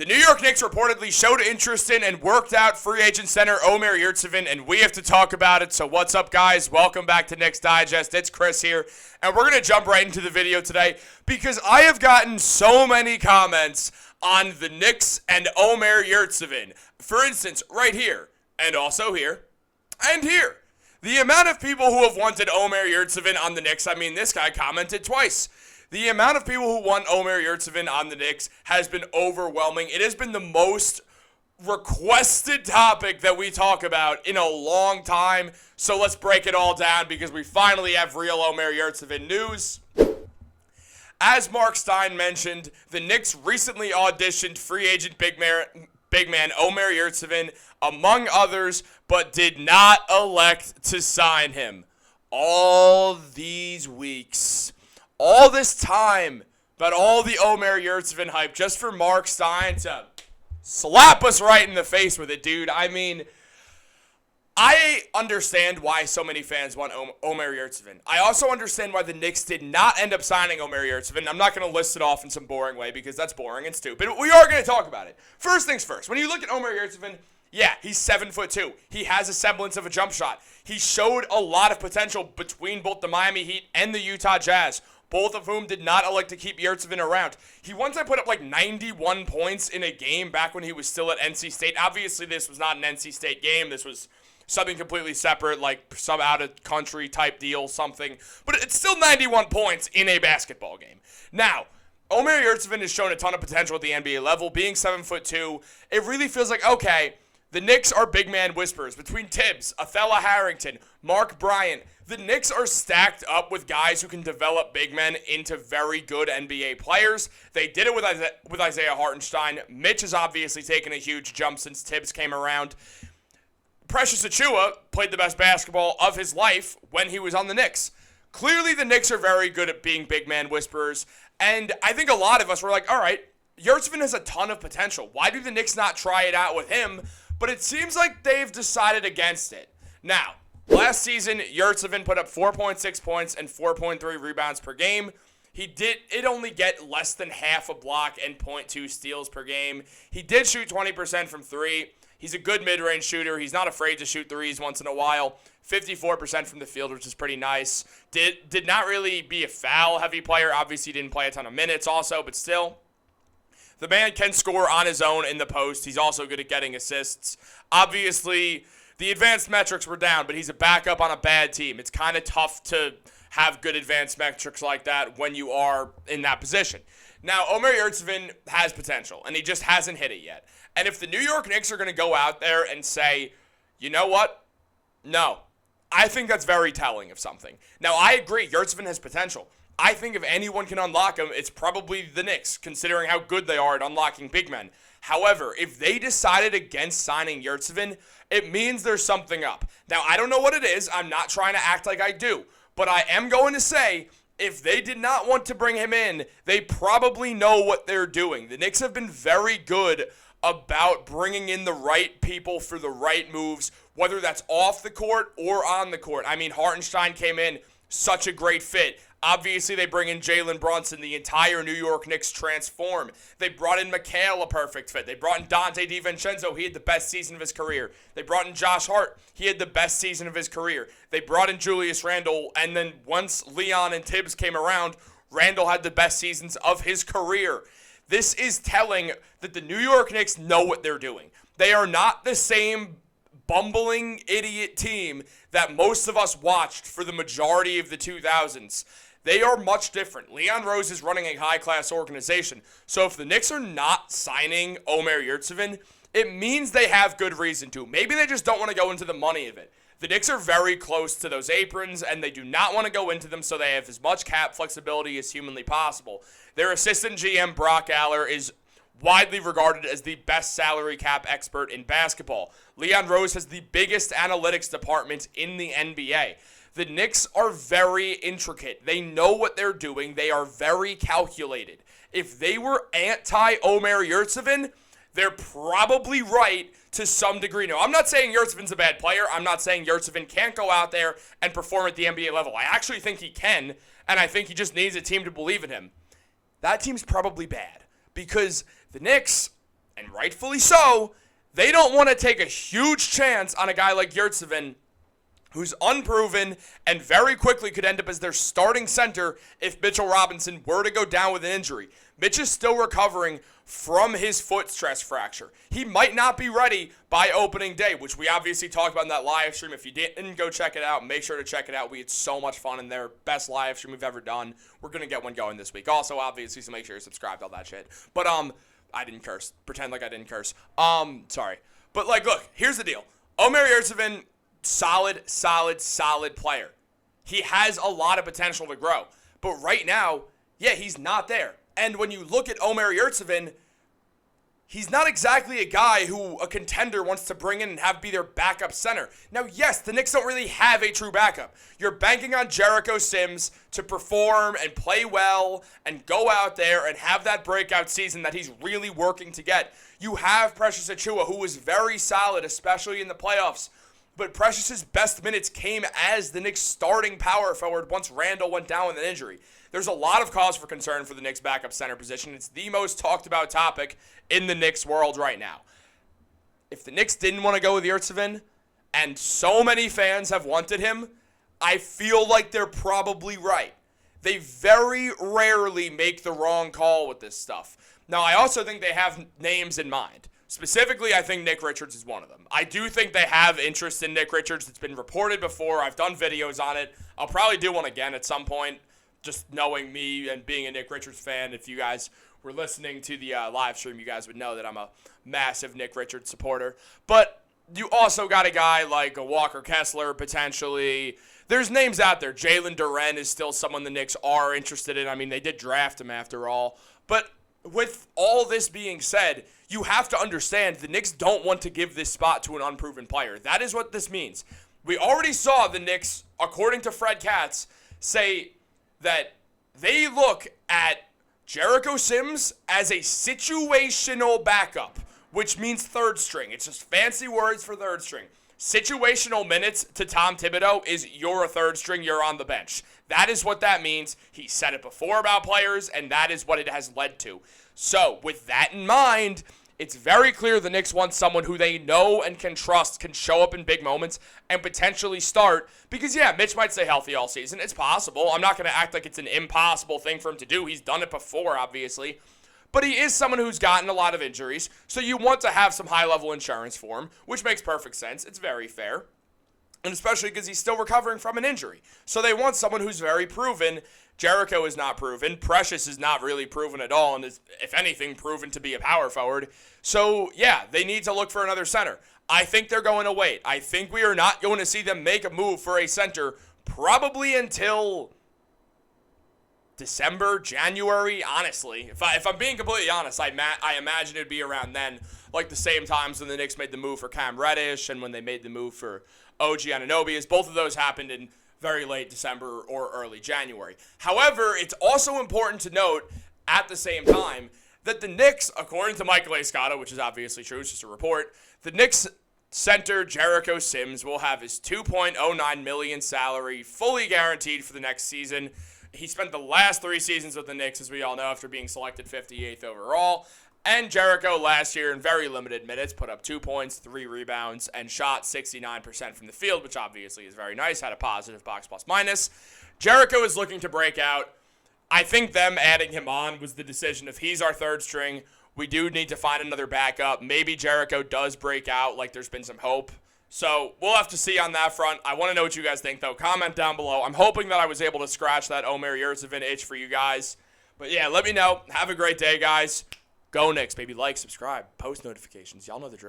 The New York Knicks reportedly showed interest in and worked out free agent center Omer Yurtseven, and we have to talk about it. So what's up, guys? Welcome back to Knicks Digest. It's Chris here, and we're going to jump right into the video today because I have gotten so many comments on the Knicks and Omer Yurtseven. For instance, right here, and also here, and here. The amount of people who have wanted Omer Yurtseven on the Knicks, I mean, this guy commented twice. The amount of people who want Omer Yurtseven on the Knicks has been overwhelming. It has been the most requested topic that we talk about in a long time. So let's break it all down because we finally have real Omer Yurtseven news. As Mark Stein mentioned, the Knicks recently auditioned free agent big man Omer Yurtseven, among others, but did not elect to sign him. All these weeks, all this time, about all the Omer Yurtseven hype, just for Mark Stein to slap us right in the face with it, dude. I mean, I understand why so many fans want Omer Yurtseven. I also understand why the Knicks did not end up signing Omer Yurtseven. I'm not going to list it off in some boring way because that's boring and stupid. We are going to talk about it. First things first, when you look at Omer Yurtseven, yeah, he's 7'2". He has a semblance of a jump shot. He showed a lot of potential between both the Miami Heat and the Utah Jazz, both of whom did not elect to keep Yurtseven around. He once put up like 91 points in a game back when he was still at NC State. Obviously, this was not an NC State game. This was something completely separate, like some out-of-country type deal, something. But it's still 91 points in a basketball game. Now, Omer Yurtseven has shown a ton of potential at the NBA level. Being 7'2", it really feels like, okay, the Knicks are big man whisperers. Between Tibbs, Othella Harrington, Mark Bryant, the Knicks are stacked up with guys who can develop big men into very good NBA players. They did it with Isaiah Hartenstein. Mitch has obviously taken a huge jump since Tibbs came around. Precious Achiuwa played the best basketball of his life when he was on the Knicks. Clearly, the Knicks are very good at being big man whisperers, and I think a lot of us were like, all right, Yurtseven has a ton of potential. Why do the Knicks not try it out with him? But it seems like they've decided against it. Now, last season, Yurtseven put up 4.6 points and 4.3 rebounds per game. It only get less than half a block and 0.2 steals per game. He did shoot 20% from three. He's a good mid-range shooter. He's not afraid to shoot threes once in a while. 54% from the field, which is pretty nice. Did not really be a foul-heavy player. Obviously, didn't play a ton of minutes also, but still. The man can score on his own in the post. He's also good at getting assists. Obviously, the advanced metrics were down, but he's a backup on a bad team. It's kind of tough to have good advanced metrics like that when you are in that position. Now, Omer Yurtseven has potential, and he just hasn't hit it yet. And if the New York Knicks are going to go out there and say, you know what? No. I think that's very telling of something. Now, I agree, Yurtseven has potential. I think if anyone can unlock him, it's probably the Knicks, considering how good they are at unlocking big men. However, if they decided against signing Yurtseven, it means there's something up. Now, I don't know what it is. I'm not trying to act like I do. But I am going to say, if they did not want to bring him in, they probably know what they're doing. The Knicks have been very good about bringing in the right people for the right moves, whether that's off the court or on the court. I mean, Hartenstein came in, such a great fit. Obviously, they bring in Jalen Brunson. The entire New York Knicks transform. They brought in McHale, a perfect fit. They brought in Dante DiVincenzo. He had the best season of his career. They brought in Josh Hart. He had the best season of his career. They brought in Julius Randle, and then once Leon and Tibbs came around, Randle had the best seasons of his career. This is telling that the New York Knicks know what they're doing. They are not the same bumbling idiot team that most of us watched for the majority of the 2000s. They are much different. Leon Rose is running a high-class organization. So if the Knicks are not signing Omer Yurtseven, it means they have good reason to. Maybe they just don't want to go into the money of it. The Knicks are very close to those aprons, and they do not want to go into them, so they have as much cap flexibility as humanly possible. Their assistant GM, Brock Gallagher, is widely regarded as the best salary cap expert in basketball. Leon Rose has the biggest analytics department in the NBA. The Knicks are very intricate. They know what they're doing. They are very calculated. If they were anti-Omer Yurtseven, they're probably right to some degree. Now, I'm not saying Yurtseven's a bad player. I'm not saying Yurtseven can't go out there and perform at the NBA level. I actually think he can, and I think he just needs a team to believe in him. That team's probably bad because the Knicks rightfully so, they don't want to take a huge chance on a guy like Yurtseven, who's unproven and very quickly could end up as their starting center if Mitchell Robinson were to go down with an injury. Mitch is still recovering from his foot stress fracture. He might not be ready by opening day, which we obviously talked about in that live stream. If you didn't go check it out, make sure to check it out. We had so much fun in there. Best live stream we've ever done. We're going to get one going this week. Also, obviously, so make sure you're subscribed, all that shit. But, I didn't curse. Pretend like I didn't curse. Sorry. But, like, look, here's the deal. Omer Yurtseven, solid player. He has a lot of potential to grow. But right now, yeah, he's not there. And when you look at Omer Yurtseven, he's not exactly a guy who a contender wants to bring in and have be their backup center. Now, yes, the Knicks don't really have a true backup. You're banking on Jericho Sims to perform and play well and go out there and have that breakout season that he's really working to get. You have Precious Achiuwa, who was very solid, especially in the playoffs. But Precious's best minutes came as the Knicks' starting power forward once Randall went down with an injury. There's a lot of cause for concern for the Knicks' backup center position. It's the most talked about topic in the Knicks world right now. If the Knicks didn't want to go with Yurtseven, and so many fans have wanted him, I feel like they're probably right. They very rarely make the wrong call with this stuff. Now, I also think they have names in mind. Specifically, I think Nick Richards is one of them. I do think they have interest in Nick Richards. It's been reported before. I've done videos on it. I'll probably do one again at some point, just knowing me and being a Nick Richards fan. If you guys were listening to the live stream, you guys would know that I'm a massive Nick Richards supporter. But you also got a guy like a Walker Kessler, potentially. There's names out there. Jalen Duren is still someone the Knicks are interested in. I mean, they did draft him after all. But with all this being said, you have to understand the Knicks don't want to give this spot to an unproven player. That is what this means. We already saw the Knicks, according to Fred Katz, say that they look at Jericho Sims as a situational backup, which means third string. It's just fancy words for third string. Situational minutes to Tom Thibodeau is you're a third string, you're on the bench. That is what that means. He said it before about players, and that is what it has led to. So, with that in mind, it's very clear the Knicks want someone who they know and can trust can show up in big moments and potentially start. Because, yeah, Mitch might stay healthy all season. It's possible. I'm not going to act like it's an impossible thing for him to do. He's done it before, obviously. But he is someone who's gotten a lot of injuries, so you want to have some high-level insurance for him, which makes perfect sense. It's very fair. And especially because he's still recovering from an injury. So they want someone who's very proven. Jericho is not proven. Precious is not really proven at all and is, if anything, proven to be a power forward. So, yeah, they need to look for another center. I think they're going to wait. I think we are not going to see them make a move for a center probably until December, January, honestly. If I'm being completely honest, I imagine it would be around then, like the same times when the Knicks made the move for Cam Reddish and when they made the move for OG Anunoby, as both of those happened in very late December or early January. However, it's also important to note at the same time that the Knicks, according to Michael A. Scotto, which is obviously true, it's just a report, the Knicks center Jericho Sims will have his $2.09 million salary fully guaranteed for the next season. He spent the last 3 seasons with the Knicks, as we all know, after being selected 58th overall. And Jericho last year in very limited minutes put up 2 points, 3 rebounds, and shot 69% from the field, which obviously is very nice, had a positive box plus minus. Jericho is looking to break out. I think them adding him on was the decision. If he's our third string, we do need to find another backup. Maybe Jericho does break out, like there's been some hope. So we'll have to see on that front. I want to know what you guys think, though. Comment down below. I'm hoping that I was able to scratch that Omer Yurtseven itch for you guys. But yeah, let me know. Have a great day, guys. Go Knicks, baby. Like, subscribe, post notifications. Y'all know the drill.